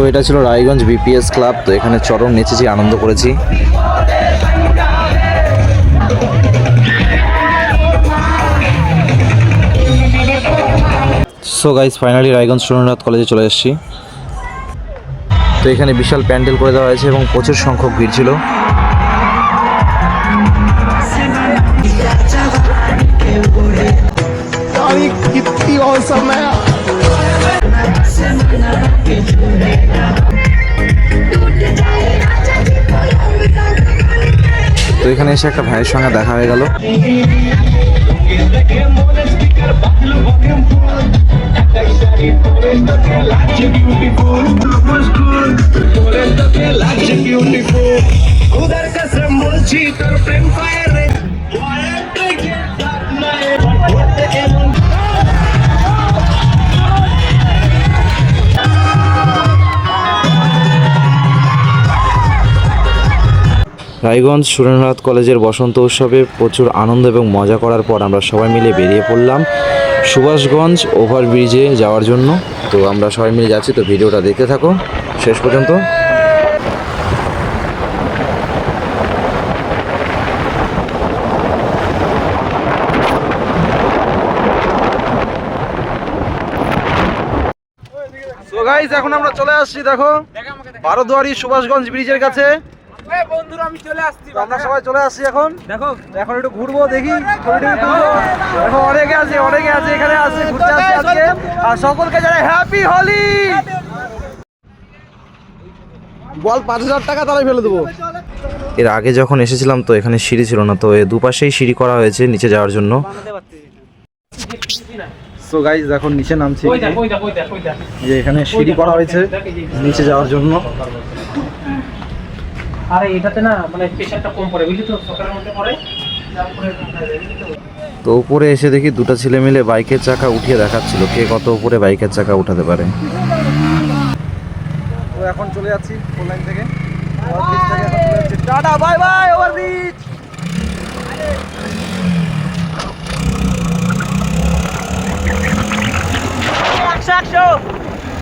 তো এটা ছিল রায়গঞ্জ বিপিএস ক্লাব। তো এখানে চরম নেচেছি, আনন্দ করেছি। So guys, finally Raiganj Surendranath কলেজে চলে এসেছি। তো এখানে বিশাল প্যান্ডেল করে দেওয়া হয়েছে এবং প্রচুর সংখ্যক ভিড় ছিল। তো এখানে এসে একটা ভাইয়ের সঙ্গে দেখা হয়ে গেল। রায়গঞ্জ সুরেন্দ্রনাথ কলেজের বসন্ত উৎসবে প্রচুর আনন্দ এবং মজা করার পর আমরা সবাই মিলে বেরিয়ে পড়লাম সুভাষগঞ্জ ওভারব্রিজে যাওয়ার জন্য। তো আমরা সবাই মিলে যাচ্ছি, তো ভিডিওটা দেখতে থাকো শেষ পর্যন্ত। সো গাইস, এখন আমরা চলে আসছি, দেখো বারোদুয়ারি সুভাষগঞ্জ ব্রিজের কাছে। বন্ধুরা আমি চলে আসছি, আমরা সবাই চলে আসছি। এখন দেখো এখন একটু ঘুরবো, দেখি ছবি তুলবো। এখন অনেকে আছে এখানে আসছে, ঘুরতে আসছে আজকে। আর সকলকে জানাই হ্যাপি হোলি। বল 5,000 টাকা তারাই ফেলে দেবো। এর আগে যখন এসেছিলাম তো এখানে সিঁড়ি ছিল না, তো এ দুপাশেই সিঁড়ি করা হয়েছে নিচে যাওয়ার জন্য। সো গাইস, এখন নিচে নামছি, যে এখানে সিঁড়ি করা হয়েছে নিচে যাওয়ার জন্য। আরে এটাতে না মানে প্রেসারটা কম পড়ে, বুঝলি তো, সকালের মধ্যে পড়ে। তো উপরে এসে দেখি দুটো ছেলে মিলে বাইকের চাকা উঠিয়ে দেখাচ্ছিল কে কত উপরে বাইকের চাকা উঠাতে পারে। তো এখন চলে যাচ্ছি লাইন থেকে, ওভারব্রিজ থেকে এখন চলে যাচ্ছি। Tata, bye bye overbridge. একশো